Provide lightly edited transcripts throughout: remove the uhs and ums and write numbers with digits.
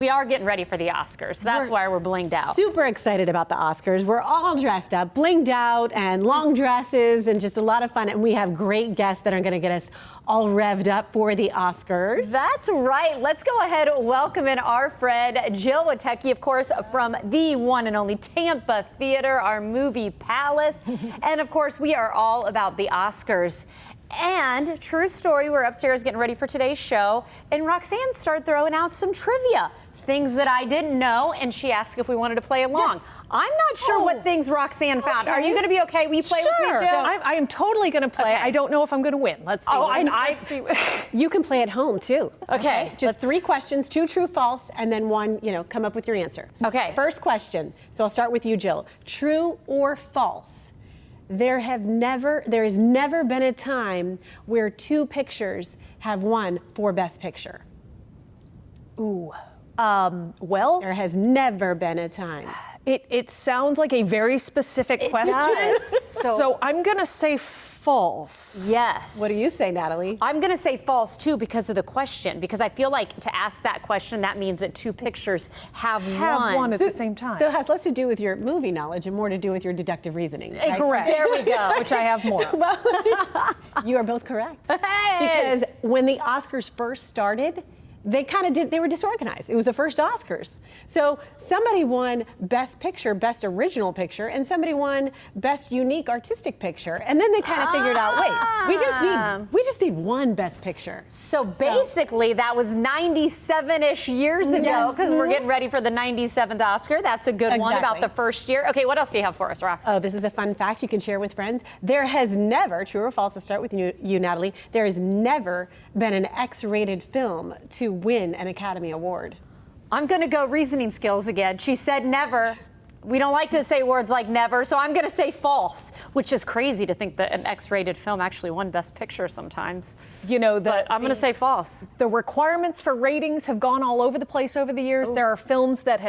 We are getting ready for the Oscars. So that's why we're blinged out. Super excited about the Oscars. We're all dressed up, blinged out, and long dresses, and just a lot of fun. And we have great guests that are going to get us all revved up for the Oscars. That's right. Let's go ahead and welcome in our friend Jill Witecki, of course, from the one and only Tampa Theatre, our movie palace. And of course, we are all about the Oscars. And true story, we're upstairs getting ready for today's show, and Roxanne started throwing out some trivia. Things that I didn't know, and she asked if we wanted to play along. Yeah. I'm not sure what things Roxanne found. Are you going to be okay? We play with me, Jill? So I am totally going to play. Okay. I don't know if I'm going to win. Let's see. Let's see. You can play at home too. Okay. Just 3 questions, 2 true, false, and then 1. Come up with your answer. Okay. First question. So I'll start with you, Jill. True or false? There has never been a time where 2 pictures have won for Best Picture. Ooh. Well, there has never been a time. It sounds like a very specific question. Does. So I'm going to say false. Yes. What do you say, Natalie? I'm going to say false, too, because of the question. Because I feel like to ask that question, that means that 2 pictures have won at the same time. So it has less to do with your movie knowledge and more to do with your deductive reaning. Right? Correct. There we go. Which I have more. Well, you are both correct. Hey. Because when the Oscars first started, they were disorganized. It was the first Oscars. So somebody won Best Picture, Best Original Picture, and somebody won Best Unique Artistic Picture. And then they kind of figured out, wait, we just need 1 Best Picture. So basically that was 97-ish years ago, because we're getting ready for the 97th Oscar. That's a good one about the first year. Okay, what else do you have for us, Rox? Oh, this is a fun fact you can share with friends. There has never, true or false, to start with you, Natalie, there has never been an X-rated film to win an Academy Award. I'm going to go reasoning skills again. She said never. We don't like to say words like never, so I'm going to say false, which is crazy to think that an X-rated film actually won Best Picture sometimes. But I'm going to say false. The requirements for ratings have gone all over the place over the years. There are films that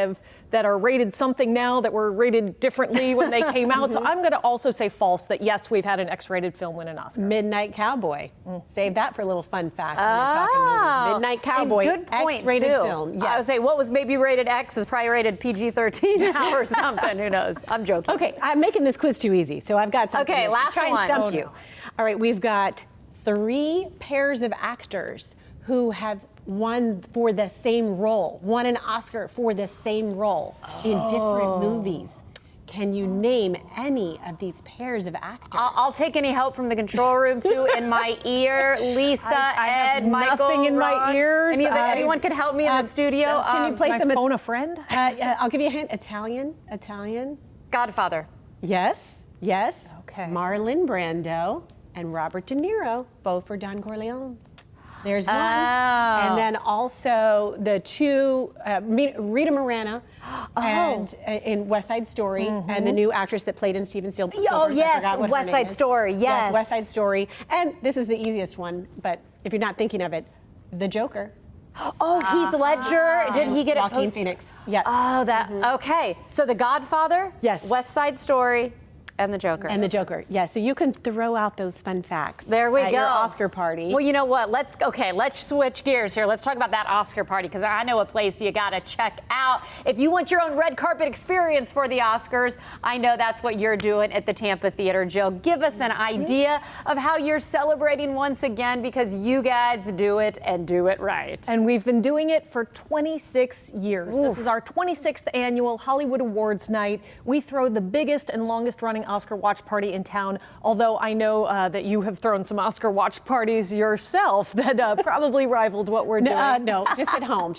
are rated something now that were rated differently when they came out. So I'm going to also say false, that yes, we've had an X-rated film win an Oscar. Midnight Cowboy. Save that for a little fun fact when we're talking movies. Midnight Cowboy, good point, X-rated too. film. Yes. I would say what was maybe rated X is probably rated PG-13 now or something. Who knows? I'm joking. Okay, I'm making this quiz too easy, so I've got something to last try and one. stump you. All right, we've got 3 pairs of actors who have won for the same role, won an Oscar for the same role in different movies. Can you name any of these pairs of actors? I'll take any help from the control room, too. In my ear, Lisa, I Ed, Michael, nothing in my ears. Anyone can help me in the studio? Can you play some? Phone a friend? I'll give you a hint. Italian. Godfather. Yes. Okay. Marlon Brando and Robert De Niro, both for Don Corleone. There's one. Oh. And then also the 2, Rita Moreno and in West Side Story, and the new actress that played in Steven Spielberg. Oh, yes, West Side Story, yes. West Side Story. And this is the easiest one, but if you're not thinking of it, The Joker. Oh, Heath Ledger. Did he get it Joaquin Phoenix. Yeah. Oh, that. Okay. So The Godfather. Yes. West Side Story. And The Joker. And The Joker, yeah. So you can throw out those fun facts. There we at go. Your Oscar party. Well, you know what? Let's switch gears here. Let's talk about that Oscar party, because I know a place you got to check out. If you want your own red carpet experience for the Oscars, I know that's what you're doing at the Tampa Theatre. Jill, give us an idea of how you're celebrating once again, because you guys do it and do it right. And we've been doing it for 26 years. Oof. This is our 26th annual Hollywood Awards night. We throw the biggest and longest running Oscar watch party in town, although I know that you have thrown some Oscar watch parties yourself that probably rivaled what we're doing. No, just at home,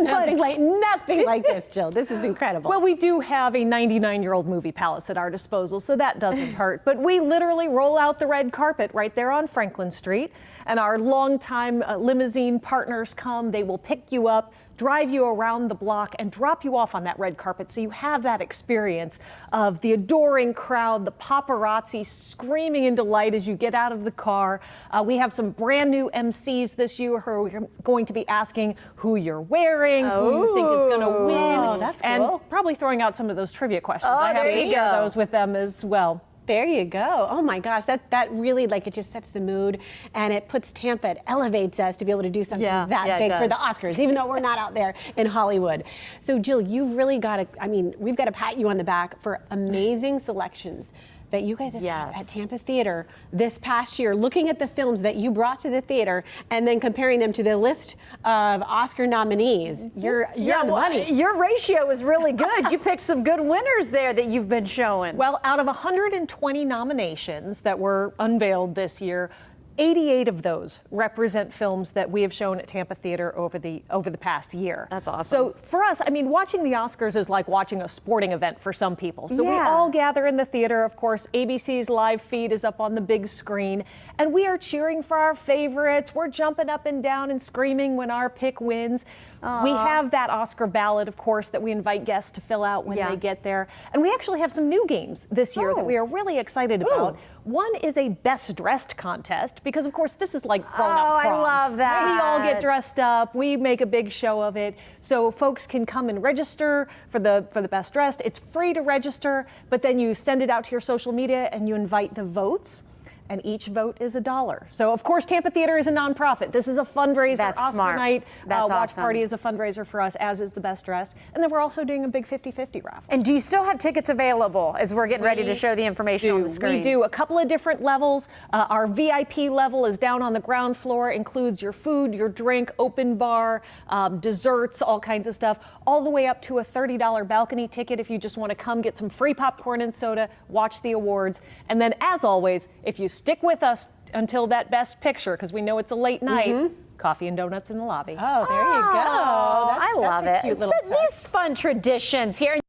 nothing like this, Jill. This is incredible. Well, we do have a 99-year-old movie palace at our disposal, so that doesn't hurt. But we literally roll out the red carpet right there on Franklin Street, and our longtime limousine partners come. They will pick you up, drive you around the block, and drop you off on that red carpet, so you have that experience of the adoring crowd, the paparazzi screaming in delight as you get out of the car. We have some brand new MCs this year who are going to be asking who you're wearing, who you think is going to win. Oh, that's cool. And probably throwing out some of those trivia questions. Oh, I have there to you share go. those with them as well. There you go. Oh my gosh, that really, like, it just sets the mood, and it puts Tampa, it elevates us to be able to do something that big for the Oscars, even though we're not out there in Hollywood. So Jill, you've really got to, I mean, we've got to pat you on the back for amazing selections that you guys have had at Tampa Theatre this past year, looking at the films that you brought to the theater and then comparing them to the list of Oscar nominees. You're on the money. Your ratio is really good. You picked some good winners there that you've been showing. Well, out of 120 nominations that were unveiled this year, 88 of those represent films that we have shown at Tampa Theatre over the past year. That's awesome. So for us, I mean, watching the Oscars is like watching a sporting event for some people. So we all gather in the theater. Of course, ABC's live feed is up on the big screen, and we are cheering for our favorites. We're jumping up and down and screaming when our pick wins. We have that Oscar ballot, of course, that we invite guests to fill out when they get there. And we actually have some new games this year that we are really excited about. One is a best dressed contest, because of course this is like grown-up prom. I love that. We all get dressed up. We make a big show of it. So folks can come and register for the best dressed. It's free to register, but then you send it out to your social media and you invite the votes. And each vote is $1. So of course Tampa Theatre is a nonprofit. This is a fundraiser. That's Oscar smart. night That's watch awesome. party is a fundraiser for us, as is the best dressed. And then we're also doing a big 50-50 raffle. And do you still have tickets available as we're getting ready to show the information on the screen? We do a couple of different levels. Our VIP level is down on the ground floor, includes your food, your drink, open bar, desserts, all kinds of stuff, all the way up to a $30 balcony ticket if you just want to come get some free popcorn and soda, watch the awards. And then, as always, if you stick with us until that best picture, because we know it's a late night, coffee and donuts in the lobby. Oh, there you go. I love that's a it. cute little touch. These fun traditions here.